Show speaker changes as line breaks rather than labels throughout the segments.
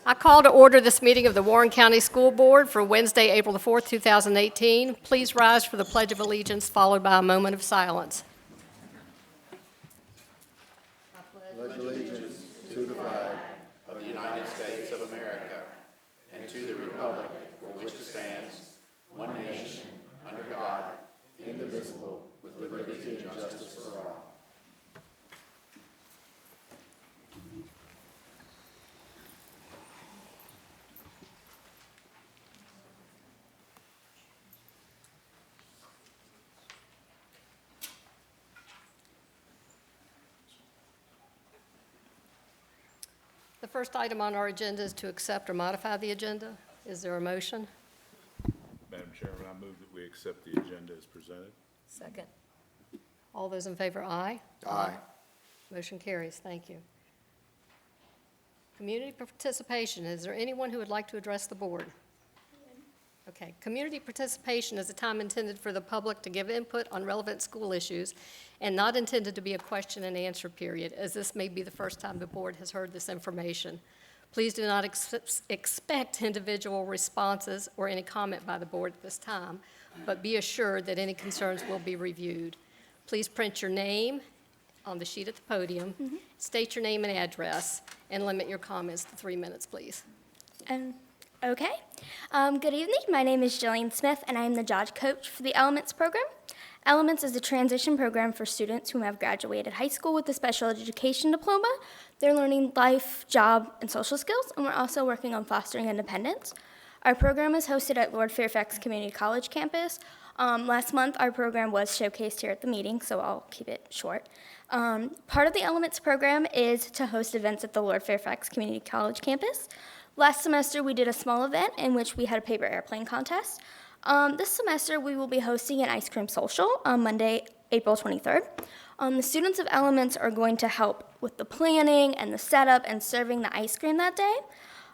I call to order this meeting of the Warren County School Board for Wednesday, April the 4th, 2018. Please rise for the Pledge of Allegiance, followed by a moment of silence.
Pledge allegiance to the flag of the United States of America and to the republic for which it stands, one nation, under God, indivisible, with liberty and justice for all.
The first item on our agenda is to accept or modify the agenda. Is there a motion?
Madam Chairman, I move that we accept the agenda as presented.
Second. All those in favor, aye.
Aye.
Motion carries. Thank you. Community participation. Is there anyone who would like to address the board? Okay. Community participation is a time intended for the public to give input on relevant school issues and not intended to be a question and answer period, as this may be the first time the board has heard this information. Please do not expect individual responses or any comment by the board at this time, but be assured that any concerns will be reviewed. Please print your name on the sheet at the podium, state your name and address, and limit your comments to 3 minutes, please.
Okay. Good evening. My name is Jillian Smith, and I am the Judge Coach for the Elements program. Elements is a transition program for students who have graduated high school with a special education diploma. They're learning life, job, and social skills, and we're also working on fostering independence. Our program is hosted at Lord Fairfax Community College campus. Last month, our program was showcased here at the meeting, so I'll keep it short. Part of the Elements program is to host events at the Lord Fairfax Community College campus. Last semester, we did a small event in which we had a paper airplane contest. This semester, we will be hosting an ice cream social on Monday, April 23rd. The students of Elements are going to help with the planning and the setup and serving the ice cream that day.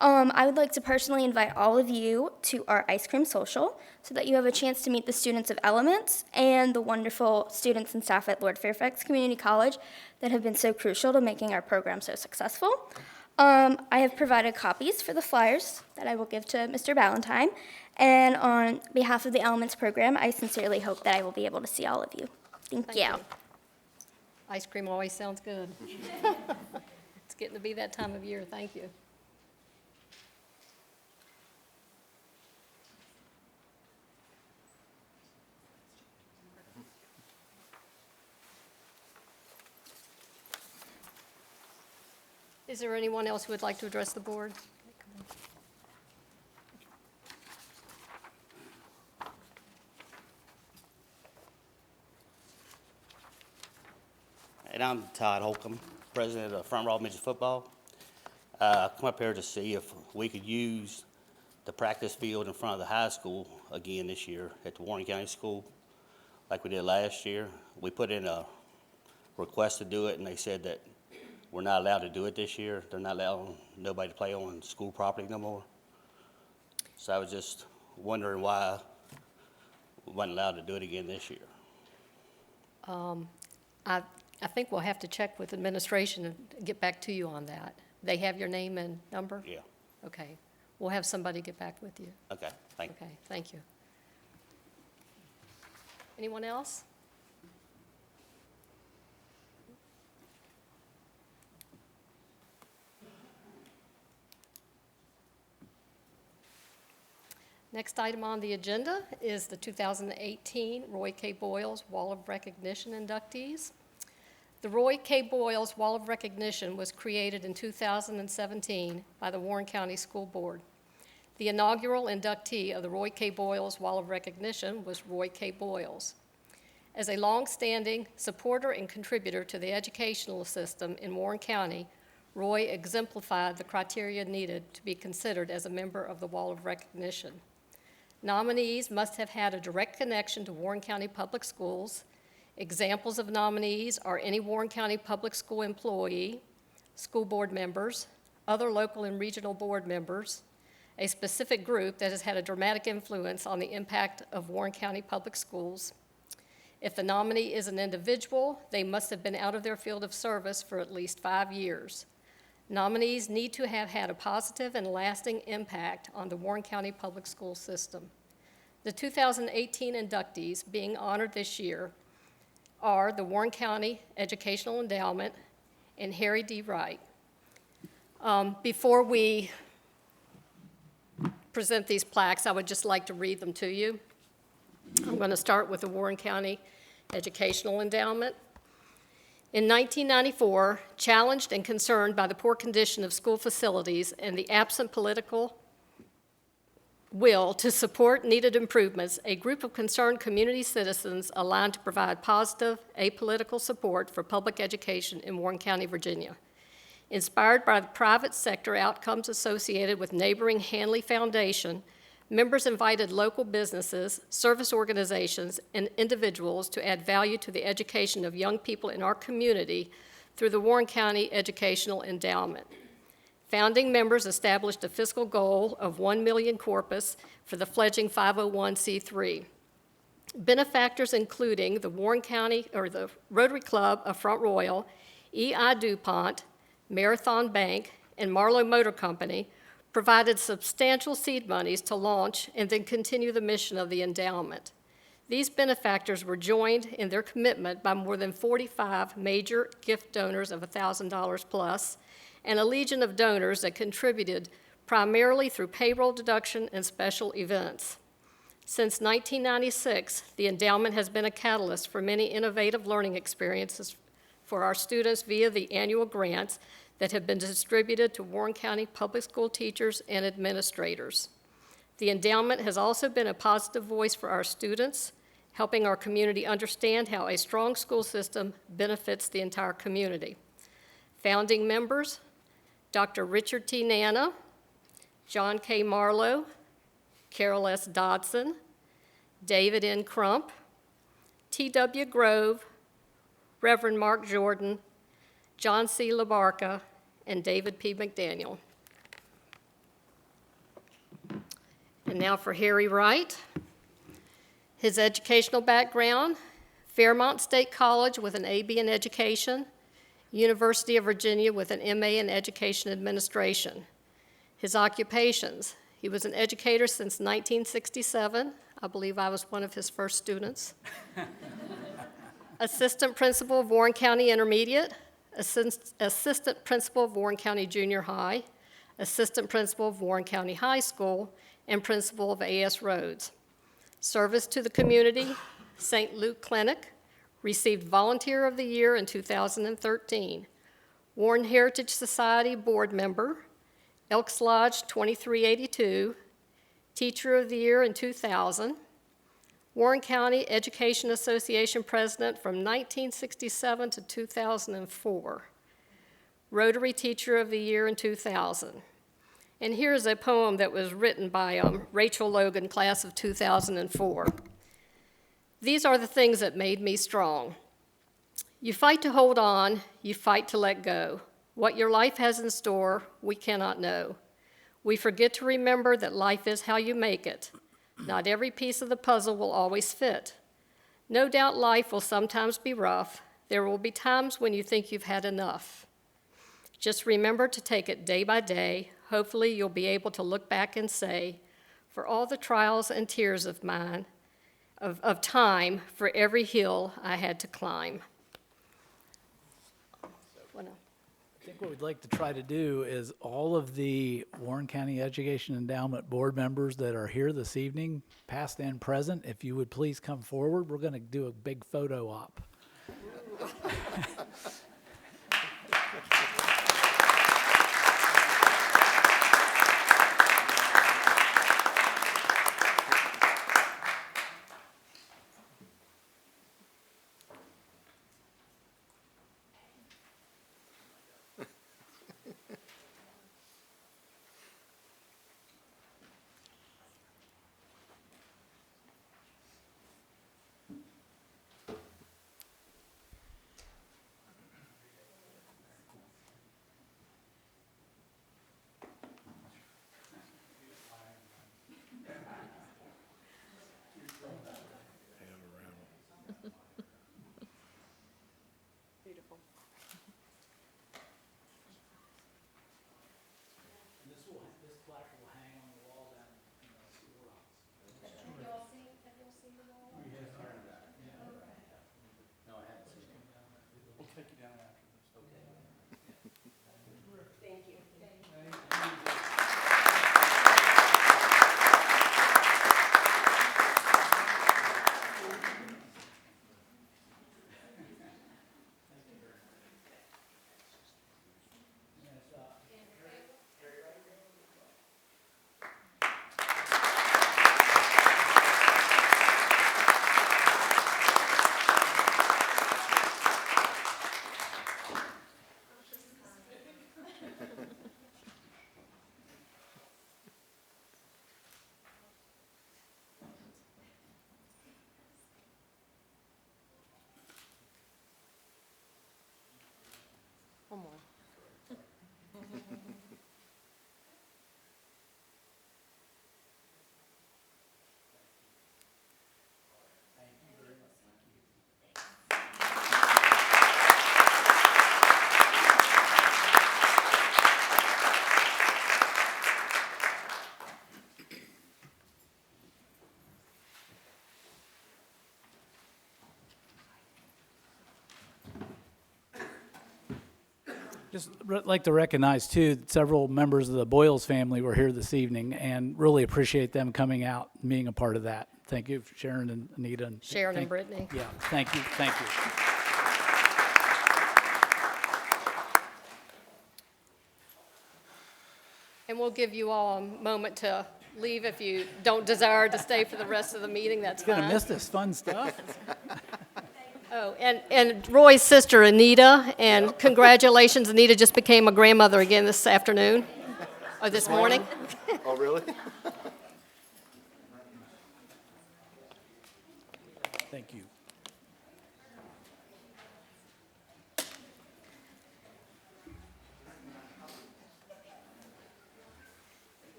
I would like to personally invite all of you to our ice cream social so that you have a chance to meet the students of Elements and the wonderful students and staff at Lord Fairfax Community College that have been so crucial to making our program so successful. I have provided copies for the flyers that I will give to Mr. Ballantyne, and on behalf of the Elements program, I sincerely hope that I will be able to see all of you. Thank you.
Ice cream always sounds good. It's getting to be that time of year. Thank you. Is there anyone else who would like to address the board?
And I'm Todd Holcomb, president of Front Row Midget Football. I come up here to see if we could use the practice field in front of the high school again this year at the Warren County School, like we did last year. We put in a request to do it, and they said that we're not allowed to do it this year. They're not allowing nobody to play on school property no more. So I was just wondering why we weren't allowed to do it again this year.
I think we'll have to check with administration and get back to you on that. They have your name and number?
Yeah.
Okay. We'll have somebody get back with you.
Okay, thank you.
Okay, thank you. Anyone else? Next item on the agenda is the 2018 Roy K. Boyles Wall of Recognition inductees. The Roy K. Boyles Wall of Recognition was created in 2017 by the Warren County School Board. The inaugural inductee of the Roy K. Boyles Wall of Recognition was Roy K. Boyles. As a long-standing supporter and contributor to the educational system in Warren County, Roy exemplified the criteria needed to be considered as a member of the Wall of Recognition. Nominees must have had a direct connection to Warren County Public Schools. Examples of nominees are any Warren County Public School employee, school board members, other local and regional board members, a specific group that has had a dramatic influence on the impact of Warren County Public Schools. If the nominee is an individual, they must have been out of their field of service for at least 5 years. Nominees need to have had a positive and lasting impact on the Warren County Public School System. The 2018 inductees being honored this year are the Warren County Educational Endowment and Harry D. Wright. Before we present these plaques, I would just like to read them to you. I'm going to start with the Warren County Educational Endowment. In 1994, challenged and concerned by the poor condition of school facilities and the absent political will to support needed improvements, a group of concerned community citizens aligned to provide positive, apolitical support for public education in Warren County, Virginia. Inspired by the private sector outcomes associated with neighboring Hanley Foundation, members invited local businesses, service organizations, and individuals to add value to the education of young people in our community through the Warren County Educational Endowment. Founding members established a fiscal goal of $1 million corpus for the fledgling 501c3. Benefactors including the Warren County, or the Rotary Club of Front Royal, E.I. DuPont, Marathon Bank, and Marlowe Motor Company provided substantial seed monies to launch and then continue the mission of the endowment. These benefactors were joined in their commitment by more than 45 major gift donors of $1,000 plus, and a legion of donors that contributed primarily through payroll deduction and special events. Since 1996, the endowment has been a catalyst for many innovative learning experiences for our students via the annual grants that have been distributed to Warren County public school teachers and administrators. The endowment has also been a positive voice for our students, helping our community understand how a strong school system benefits the entire community. Founding members, Dr. Richard T. Nana, John K. Marlowe, Carol S. Dodson, David N. Crump, T.W. Grove, Reverend Mark Jordan, John C. LaBarca, and David P. McDaniel. And now for Harry Wright. His educational background: Fairmont State College with an AB in Education, University of Virginia with an MA in Education Administration. His occupations: he was an educator since 1967. I believe I was one of his first students. Assistant principal of Warren County Intermediate, assistant principal of Warren County Junior High, assistant principal of Warren County High School, and principal of A.S. Rhodes. Service to the community: St. Luke Clinic, received Volunteer of the Year in 2013. Warren Heritage Society board member, Elks Lodge 2382, Teacher of the Year in 2000, Warren County Education Association president from 1967 to 2004, Rotary Teacher of the Year in 2000. And here's a poem that was written by Rachel Logan, class of 2004. These are the things that made me strong. You fight to hold on, you fight to let go. What your life has in store, we cannot know. We forget to remember that life is how you make it. Not every piece of the puzzle will always fit. No doubt life will sometimes be rough. There will be times when you think you've had enough. Just remember to take it day by day. Hopefully you'll be able to look back and say, for all the trials and tears of mine, of time, for every hill I had to climb.
I think what we'd like to try to do is all of the Warren County Education Endowment board members that are here this evening, past and present, if you would please come forward. We're going to do a big photo op.
Come on.
Just like to recognize, too, that several members of the Boyles family were here this evening, and really appreciate them coming out and being a part of that. Thank you, Sharon and Anita. And
Sharon and Brittany.
Yeah, thank you, thank you.
And we'll give you all a moment to leave if you don't desire to stay for the rest of the meeting, that's
Gonna
fine.
miss this fun stuff.
Oh, and Roy's sister Anita, and congratulations, Anita just became a grandmother again this afternoon, or this morning.
Oh, really?
Thank you.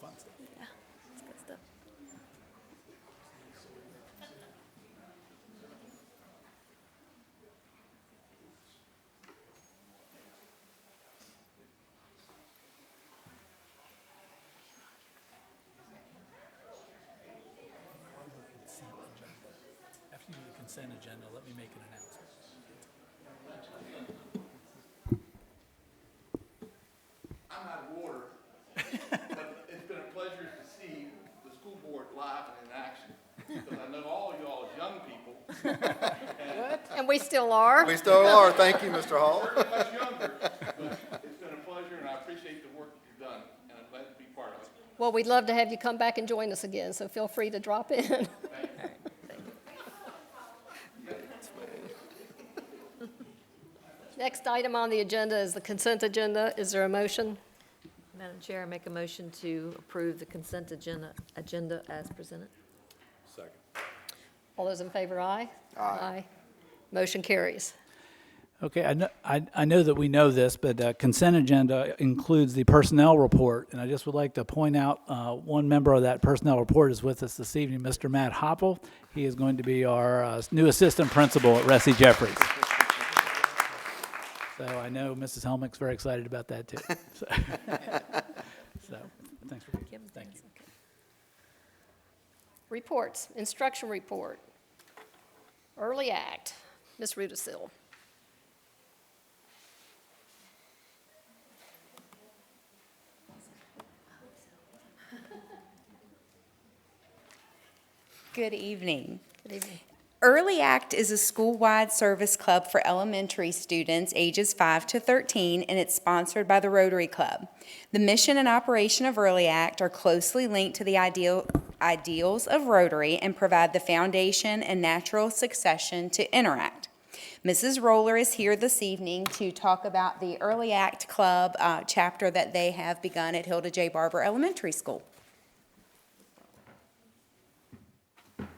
Fun stuff. After you do the consent agenda, let me make an announcement.
I'm out of order, but it's been a pleasure to see the school board live and in action, because I know all of y'all as young people,
And we still are.
we still are. Thank you, Mr. Hall. Much younger, but it's been a pleasure, and I appreciate the work that you've done, and I'm glad to be part of it.
Well, we'd love to have you come back and join us again, so feel free to drop in. Next item on the agenda is the consent agenda. Is there a motion?
Madam Chair, I make a motion to approve the consent agenda as presented.
Second.
All those in favor, aye? Aye. Motion carries.
Okay, I know that we know this, but consent agenda includes the personnel report, and I just would like to point out one member of that personnel report is with us this evening, Mr. Matt Hoppel. He is going to be our new assistant principal at Ressie Jeffries. So I know Mrs. Helmick's very excited about that too. So, so thanks for being here. Thank you.
Reports, instruction report. Early Act, Ms. Rudisil.
Good evening.
Good evening.
Early Act is a school-wide service club for elementary students ages 5 to 13, and it's sponsored by the Rotary Club. The mission and operation of Early Act are closely linked to the ideals of Rotary and provide the foundation and natural succession to Interact. Mrs. Roller is here this evening to talk about the Early Act Club chapter that they have begun at Hilda J. Barber Elementary School.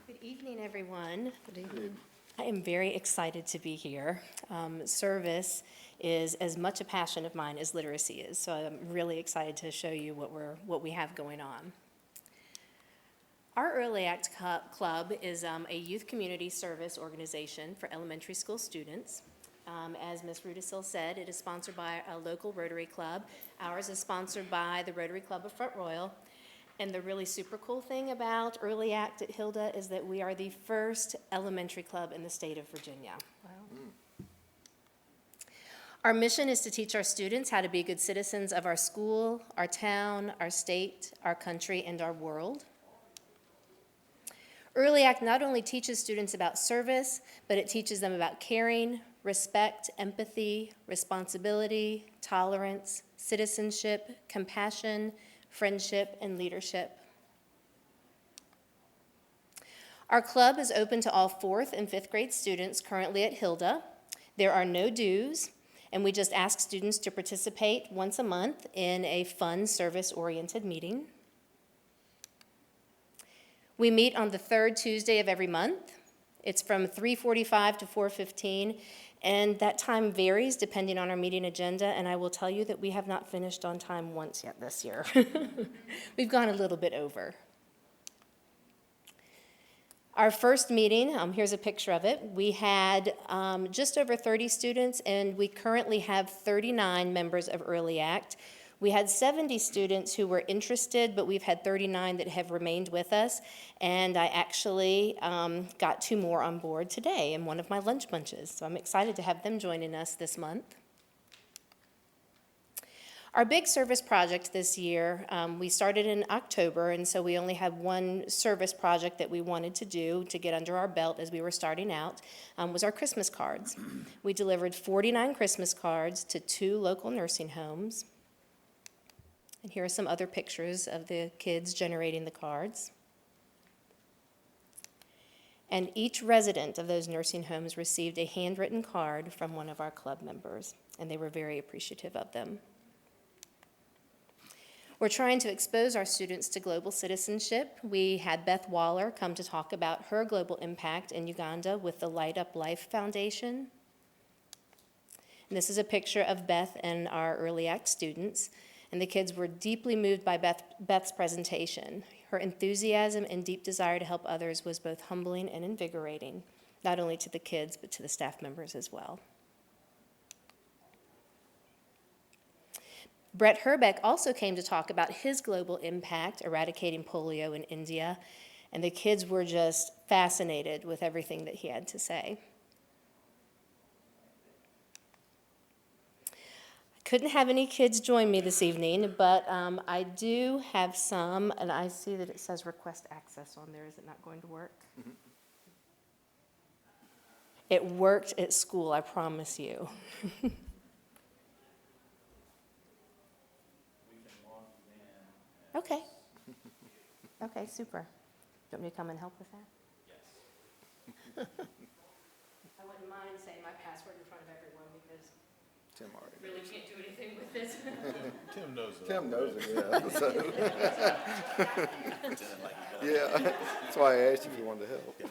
Good evening, everyone. Good evening. I am very excited to be here. Service is as much a passion of mine as literacy is, so I'm really excited to show you what we have going on. Our Early Act Club is a youth community service organization for elementary school students. As Ms. Rudisil said, it is sponsored by a local Rotary Club. Ours is sponsored by the Rotary Club of Front Royal. And the really super cool thing about Early Act at Hilda is that we are the first elementary club in the state of Virginia. Wow. Our mission is to teach our students how to be good citizens of our school, our town, our state, our country, and our world. Early Act not only teaches students about service, but it teaches them about caring, respect, empathy, responsibility, tolerance, citizenship, compassion, friendship, and leadership. Our club is open to all 4th and 5th grade students currently at Hilda. There are no dues, and we just ask students to participate once a month in a fun, service-oriented meeting. We meet on the 3rd Tuesday of every month. It's from 3:45 to 4:15, And that time varies depending on our meeting agenda, and I will tell you that we have not finished on time once yet this year. We've gone a little bit over. Our first meeting, here's a picture of it. We had just over 30 students, and we currently have 39 members of Early Act. We had 70 students who were interested, but we've had 39 that have remained with us. And I actually got 2 more on board today in one of my lunch bunches. So I'm excited to have them joining us this month. Our big service project this year, we started in October, and so we only had one service project that we wanted to do to get under our belt as we were starting out, was our Christmas cards. We delivered 49 Christmas cards to 2 local nursing homes. And here are some other pictures of the kids generating the cards. And each resident of those nursing homes received a handwritten card from one of our club members, and they were very appreciative of them. We're trying to expose our students to global citizenship. We had Beth Waller come to talk about her global impact in Uganda with the Light Up Life Foundation. And this is a picture of Beth and our Early Act students. And the kids were deeply moved by Beth's presentation. Her enthusiasm and deep desire to help others was both humbling and invigorating, not only to the kids, but to the staff members as well. Brett Herbeck also came to talk about his global impact, eradicating polio in India, and the kids were just fascinated with everything that he had to say. Couldn't have any kids join me this evening, but I do have some, and I see that it says request access on there. Is it not going to work? Mm-hmm. It worked at school, I promise you. Okay. Okay, super. Do you want me to come and help with that? Yes. I wouldn't mind saying my password in front of everyone because
Tim already
really can't do anything with it.
Tim knows it.
Tim knows it, yeah. Yeah, that's why I asked you if you wanted to help.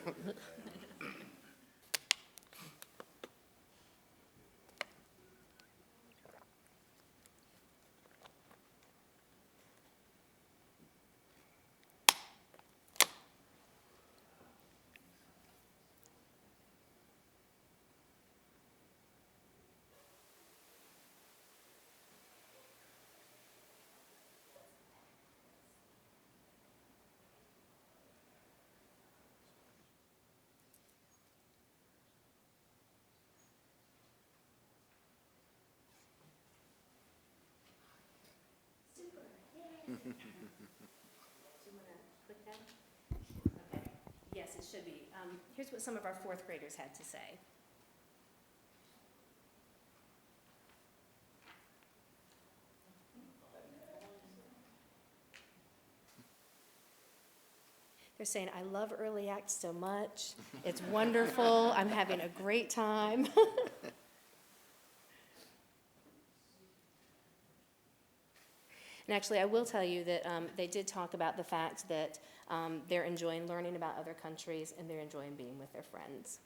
Okay. Yes, it should be. Here's what some of our 4th graders had to say. They're saying, I love Early Act so much. It's wonderful. I'm having a great time. And actually, I will tell you that they did talk about the fact that they're enjoying learning about other countries and they're enjoying being with their friends.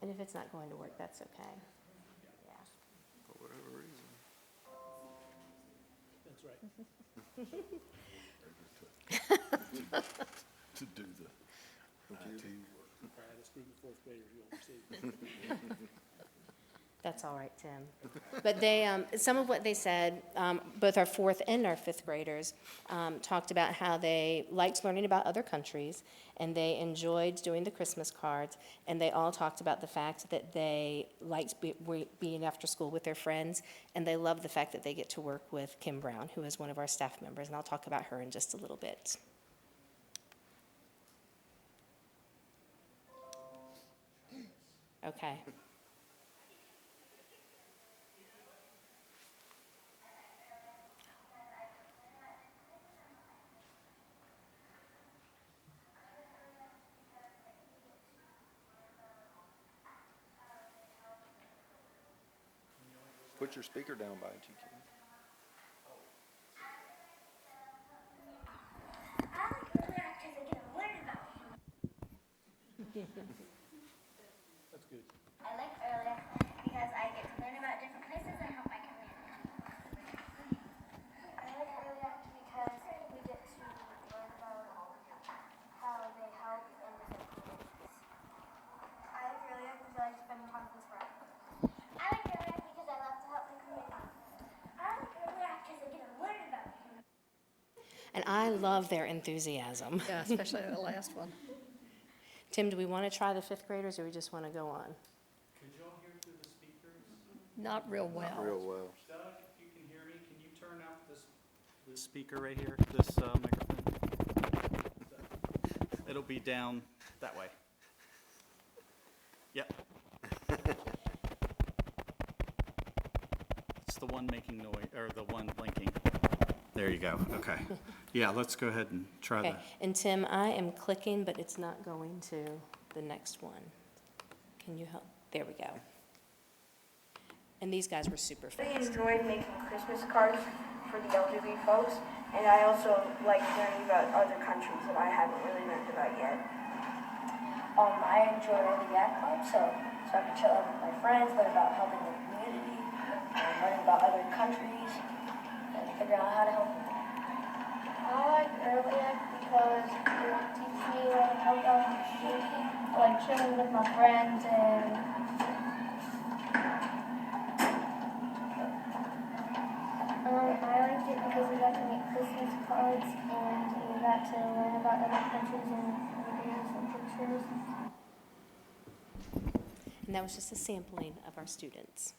And if it's not going to work, that's okay. Yeah.
For whatever reason.
That's right.
To do the IT.
That's all right, Tim. But they, some of what they said, both our 4th and our 5th graders, talked about how they liked learning about other countries, and they enjoyed doing the Christmas cards, and they all talked about the fact that they liked being after school with their friends, and they love the fact that they get to work with Kim Brown, who is one of our staff members, and I'll talk about her in just a little bit. Okay.
Put your speaker down by it, you can.
That's good.
I like early because I get to learn about different places and help my community. I like early act because we get to learn about how they help in different communities. I like early act because I like spending time with this friend. I like early act because I love to help my community. I like early act because I get to learn about the community.
And I love their enthusiasm.
Yeah, especially the last one.
Tim, do we want to try the fifth graders, or we just want to go on?
Could y'all hear through the speakers?
Not real well.
Real well.
Doug, if you can hear me, can you turn up this speaker right here, this microphone? It'll be down that way. Yep. It's the one making noise, or the one blinking. There you go, okay. Yeah, let's go ahead and try
Okay,
that.
and Tim, I am clicking, but it's not going to the next one. Can you help? There we go. And these guys were super
I
fast.
enjoyed making Christmas cards for the LGBT folks, and I also like learning about other countries that I haven't really learned about yet.
I enjoy the Yak Club, so I can chill out with my friends, learn about helping the community, learning about other countries, and figure out how to help them.
I like early act because it teaches me how to help out the community. I like chilling with my friends and I liked it because we got to make Christmas cards and we got to learn about other countries and videos and pictures.
And that was just a sampling of our students.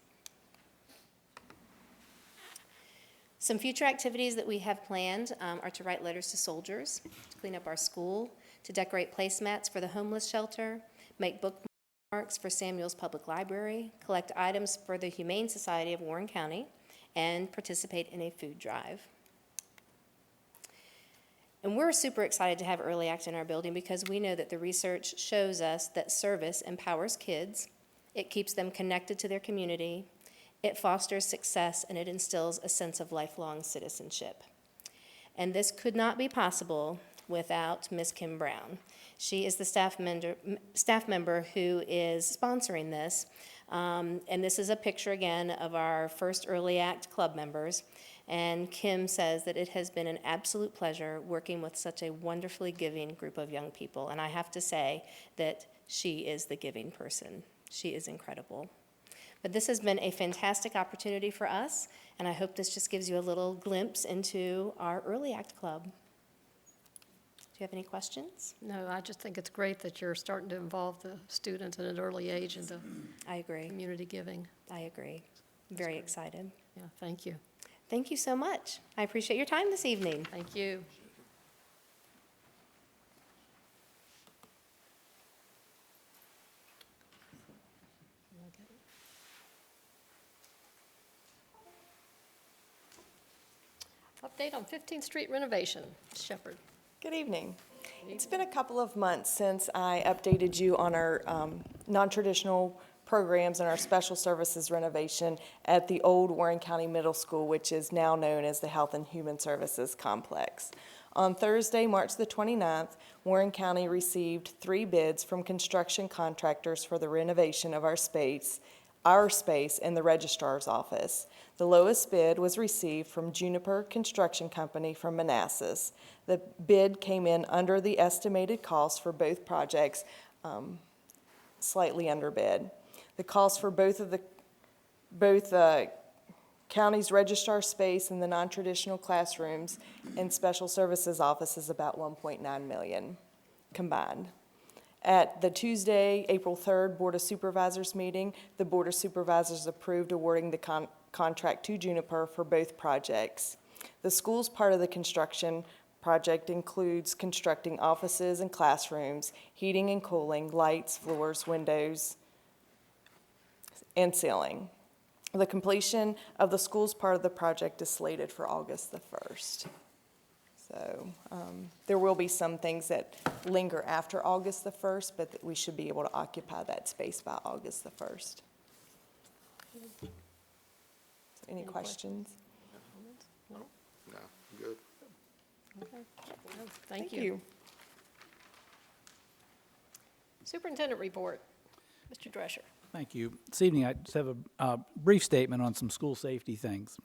Some future activities that we have planned are to write letters to soldiers, to clean up our school, to decorate placemats for the homeless shelter, make bookmarks for Samuel's Public Library, collect items for the Humane Society of Warren County, and participate in a food drive. And we're super excited to have Early Act in our building because we know that the research shows us that service empowers kids, it keeps them connected to their community, it fosters success, and it instills a sense of lifelong citizenship. And this could not be possible without Ms. Kim Brown. She is the staff member who is sponsoring this. And this is a picture again of our first Early Act Club members. And Kim says that it has been an absolute pleasure working with such a wonderfully giving group of young people. And I have to say that she is the giving person. She is incredible. But this has been a fantastic opportunity for us, and I hope this just gives you a little glimpse into our Early Act Club. Do you have any questions?
No, I just think it's great that you're starting to involve the students at an early age into
I agree.
community giving.
I agree. Very excited.
Yeah, thank you.
Thank you so much. I appreciate your time this evening.
Thank you. Update on 15th Street renovation. Shepherd.
Good evening. It's been a couple of months since I updated you on our non-traditional programs and our special services renovation at the old Warren County Middle School, which is now known as the Health and Human Services Complex. On Thursday, March the 29th, Warren County received 3 bids from construction contractors for the renovation of our space in the registrar's office. The lowest bid was received from Juniper Construction Company from Manassas. The bid came in under the estimated cost for both projects, slightly under bid. The cost for both county's registrar space and the non-traditional classrooms and special services office is about $1.9 million combined. At the Tuesday, April 3rd Board of Supervisors meeting, the Board of Supervisors approved awarding the contract to Juniper for both projects. The school's part of the construction project includes constructing offices and classrooms, heating and cooling, lights, floors, windows, and ceiling. The completion of the school's part of the project is slated for August the 1st. So there will be some things that linger after August the 1st, but we should be able to occupy that space by August the 1st. Any questions?
No?
No, good.
Okay. No, Thank you. Superintendent report. Mr. Drescher.
Thank you. This evening, I just have a brief statement on some school safety things.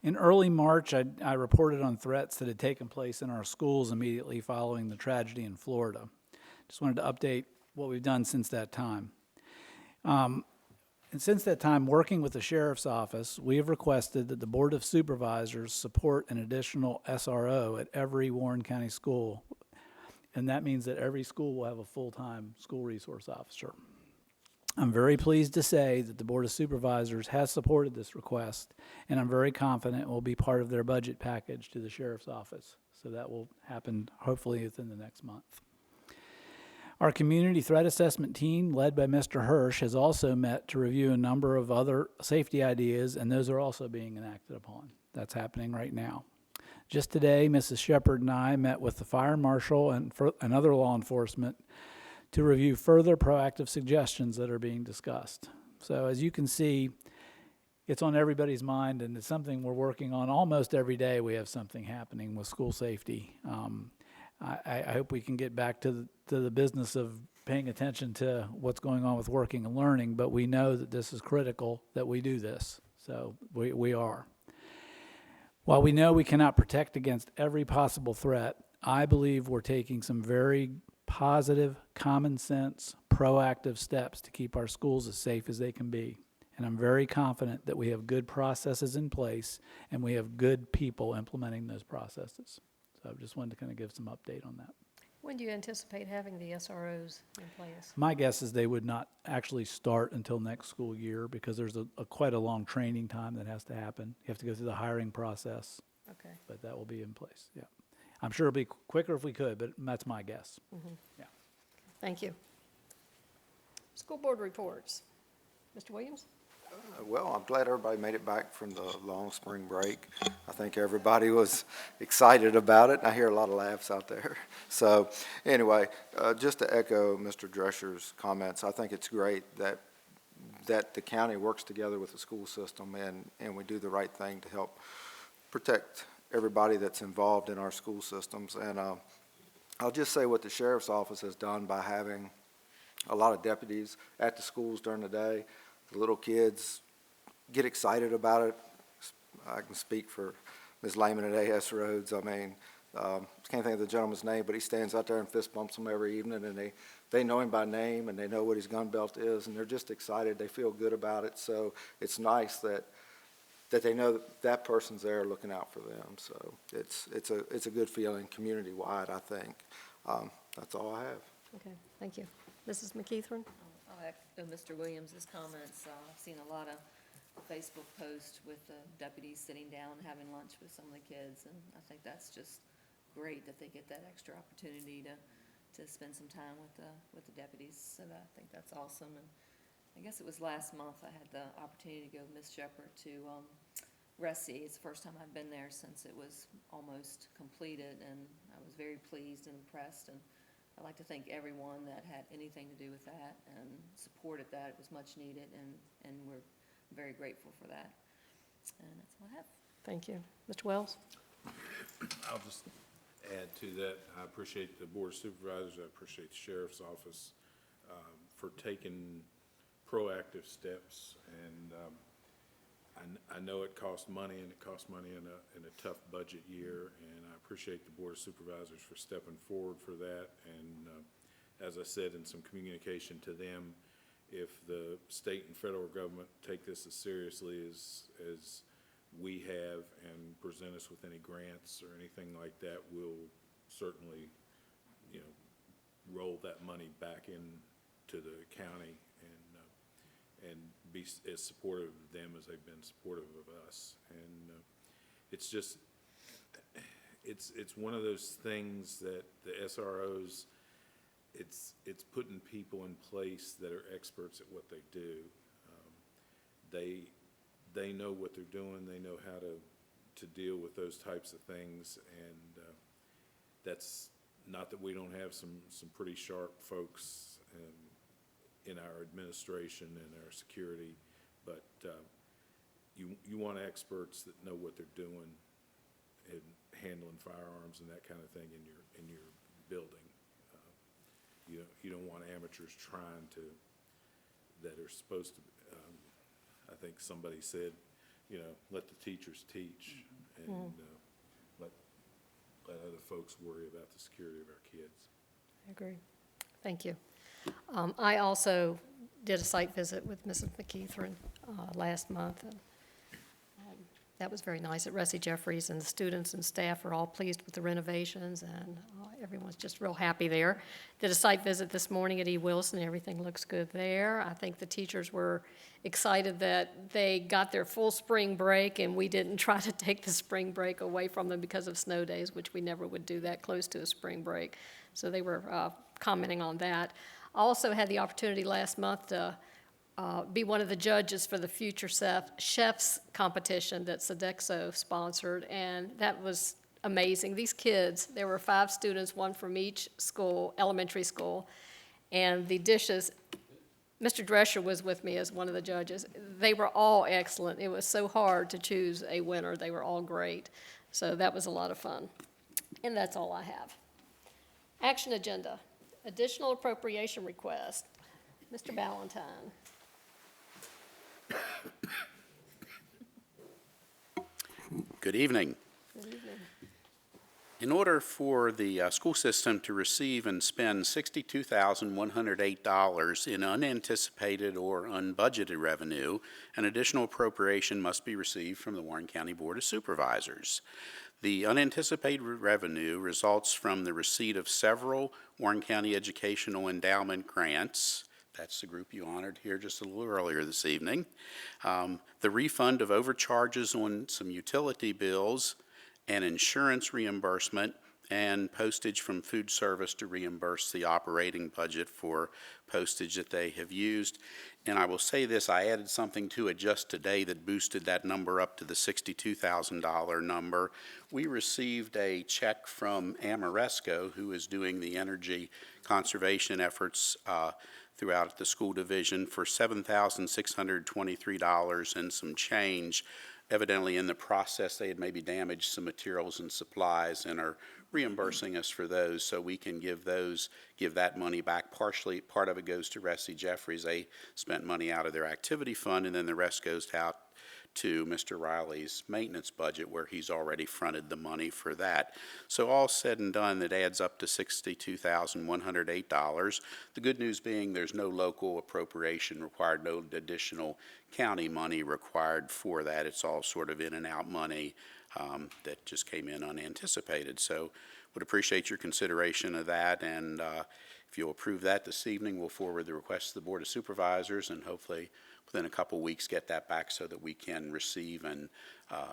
In early March, I reported on threats that had taken place in our schools immediately following the tragedy in Florida. Just wanted to update what we've done since that time. And since that time, working with the Sheriff's Office, we have requested that the Board of Supervisors support an additional SRO at every Warren County school. And that means that every school will have a full-time school resource officer. I'm very pleased to say that the Board of Supervisors has supported this request, and I'm very confident it will be part of their budget package to the Sheriff's Office. So that will happen hopefully within the next month. Our community threat assessment team, led by Mr. Hirsch, has also met to review a number of other safety ideas, and those are also being enacted upon. That's happening right now. Just today, Mrs. Shepard and I met with the fire marshal and other law enforcement to review further proactive suggestions that are being discussed. So as you can see, it's on everybody's mind, and it's something we're working on almost every day. We have something happening with school safety. I hope we can get back to the business of paying attention to what's going on with working and learning, but we know that this is critical that we do this, so we are. While we know we cannot protect against every possible threat, I believe we're taking some very positive, common sense, proactive steps to keep our schools as safe as they can be. And I'm very confident that we have good processes in place and we have good people implementing those processes. So I just wanted to kind of give some update on that.
When do you anticipate having the SROs in place?
My guess is they would not actually start until next school year because there's quite a long training time that has to happen. You have to go through the hiring process.
Okay.
But that will be in place, yeah. I'm sure it'll be quicker if we could, but that's my guess. Yeah.
Thank you. School board reports. Mr. Williams?
Well, I'm glad everybody made it back from the long spring break. I think everybody was excited about it. I hear a lot of laughs out there. So anyway, just to echo Mr. Drescher's comments, I think it's great that the county works together with the school system and we do the right thing to help protect everybody that's involved in our school systems. And I'll just say what the Sheriff's Office has done by having a lot of deputies at the schools during the day. The little kids get excited about it. I can speak for Ms. Lehman at AS Roads. I mean, can't think of the gentleman's name, but he stands out there and fist bumps them every evening, and they know him by name, and they know what his gun belt is, and they're just excited. They feel good about it. So it's nice that they know that person's there looking out for them. So it's a good feeling community-wide, I think. That's all I have.
Okay, thank you. Mrs. McKeithron?
I'll echo Mr. Williams' comments. I've seen a lot of Facebook posts with the deputies sitting down and having lunch with some of the kids, and I think that's just great that they get that extra opportunity to spend some time with the deputies. So I think that's awesome. And I guess it was last month I had the opportunity to go with Ms. Shepard to Ressie. It's the first time I've been there since it was almost completed, and I was very pleased and impressed. And I'd like to thank everyone that had anything to do with that and supported that. It was much needed, and we're very grateful for that. And that's all I have.
Thank you. Mr. Wells?
I'll just add to that. I appreciate the Board of Supervisors. I appreciate the Sheriff's Office for taking proactive steps. And I know it costs money, and it costs money in a tough budget year. And I appreciate the Board of Supervisors for stepping forward for that. And as I said in some communication to them, if the state and federal government take this as seriously as we have and present us with any grants or anything like that, we'll certainly, roll that money back into the county and be as supportive of them as they've been supportive of us. And it's just, it's one of those things that the SROs, it's putting people in place that are experts at what they do. they know what they're doing, they know how to deal with those types of things, and that's not that we don't have some pretty sharp folks in our administration and our security, but you want experts that know what they're doing in handling firearms and that kind of thing in your building. You don't want amateurs trying to, that are supposed to, I think somebody said, let the teachers teach and let other folks worry about the security of our kids.
I agree. Thank you. I also did a site visit with Mrs. McKeithrin last month, and that was very nice at Rusty Jeffries, and the students and staff are all pleased with the renovations, and everyone's just real happy there. Did a site visit this morning at E. Wilson. Everything looks good there. I think the teachers were excited that they got their full spring break, and we didn't try to take the spring break away from them because of snow days, which we never would do that close to a spring break. So they were commenting on that. I also had the opportunity last month to be one of the judges for the Future Chefs competition that Sodexo sponsored, and that was amazing. These kids, there were 5 students, one from each school, elementary school, and the dishes, Mr. Drescher was with me as one of the judges. They were all excellent. It was so hard to choose a winner. They were all great. So that was a lot of fun. And that's all I have. Action agenda, additional appropriation request. Mr. Ballantyne.
Good evening.
Good evening.
In order for the school system to receive and spend $62,108 in unanticipated or unbudgeted revenue, an additional appropriation must be received from the Warren County Board of Supervisors. The unanticipated revenue results from the receipt of several Warren County Educational Endowment grants. That's the group you honored here just a little earlier this evening. The refund of overcharges on some utility bills and insurance reimbursement and postage from food service to reimburse the operating budget for postage that they have used. And I will say this, I added something to it just today that boosted that number up to the $62,000 number. We received a check from Amoresco, who is doing the energy conservation efforts throughout the school division, for $7,623 and some change. Evidently, in the process, they had maybe damaged some materials and supplies and are reimbursing us for those, so we can give that money back. Partially, part of it goes to Rusty Jeffries. They spent money out of their activity fund, and then the rest goes out to Mr. Riley's maintenance budget, where he's already fronted the money for that. So all said and done, that adds up to $62,108. The good news being there's no local appropriation required, no additional county money required for that. It's all sort of in and out money that just came in unanticipated. So would appreciate your consideration of that, and if you'll approve that this evening, we'll forward the request to the Board of Supervisors, and hopefully within a couple weeks get that back so that we can receive and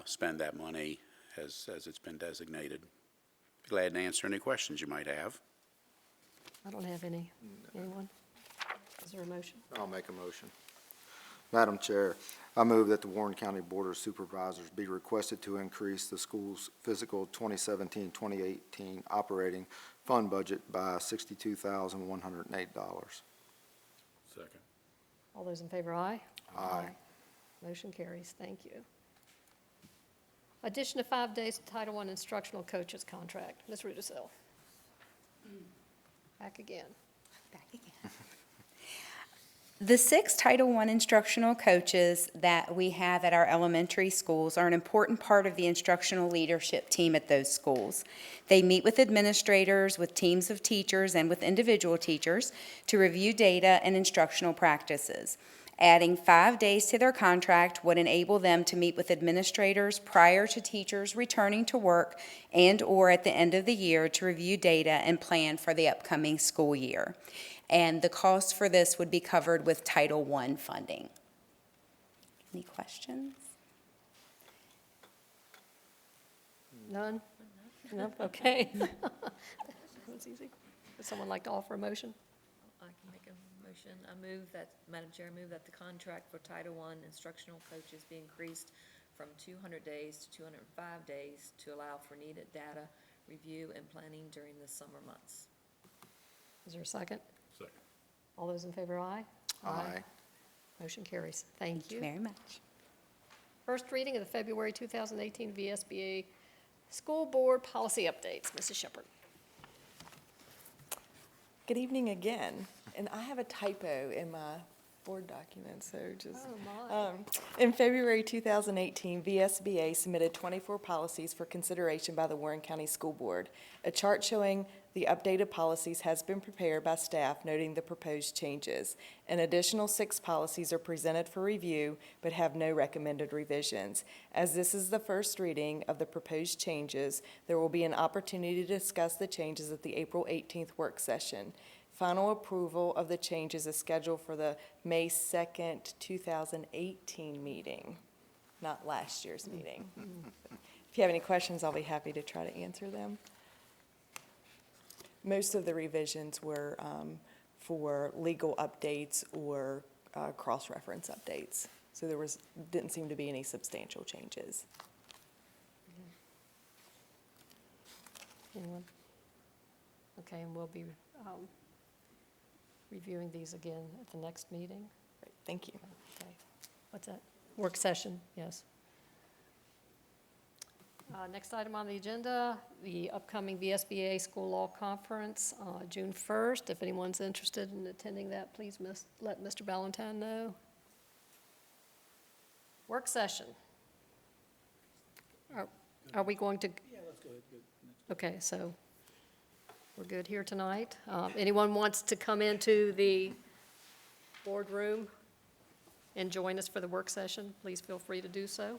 spend that money as it's been designated. Be glad to answer any questions you might have.
I don't have any. Anyone? Is there a motion?
I'll make a motion. Madam Chair, I move that the Warren County Board of Supervisors be requested to increase the school's fiscal 2017-2018 operating fund budget by $62,108.
Second.
All those in favor, aye?
Aye.
Motion carries. Thank you. Addition of 5 days to Title I instructional coaches contract. Ms. Rudisill. Back again.
The 6 Title I instructional coaches that we have at our elementary schools are an important part of the instructional leadership team at those schools. They meet with administrators, with teams of teachers, and with individual teachers to review data and instructional practices. Adding 5 days to their contract would enable them to meet with administrators prior to teachers returning to work and/or at the end of the year to review data and plan for the upcoming school year. And the cost for this would be covered with Title I funding. Any questions?
None? No? Okay. That was easy. Would someone like to offer a motion?
I can make a Motion, Madam Chair, I move that the contract for Title I instructional coaches be increased from 200 days to 205 days to allow for needed data review and planning during the summer months.
Is there a second?
Second.
All those in favor, aye?
Aye.
Motion carries. Thank you.
Very much.
First reading of the February 2018 VSBA School Board Policy Updates. Mrs. Shepherd.
Good evening again, and I have a typo in my board document, so just.
Oh, my.
In February 2018, VSBA submitted 24 policies for consideration by the Warren County School Board. A chart showing the updated policies has been prepared by staff noting the proposed changes. An additional 6 policies are presented for review but have no recommended revisions. As this is the first reading of the proposed changes, there will be an opportunity to discuss the changes at the April 18th work session. Final approval of the changes is scheduled for the May 2nd, 2018 meeting, not last year's meeting. If you have any questions, I'll be happy to try to answer them. Most of the revisions were for legal updates or cross-reference updates. So didn't seem to be any substantial changes.
Anyone? Okay, and we'll be reviewing these again at the next meeting.
Great, thank you.
Okay. What's that? Work session, yes. Next item on the agenda, the upcoming VSBA School Law Conference, June 1st. If anyone's interested in attending that, please let Mr. Ballantyne know. Work session. Are we going to?
Yeah, let's go ahead.
Okay, so we're good here tonight. Anyone wants to come into the boardroom and join us for the work session, please feel free to do so.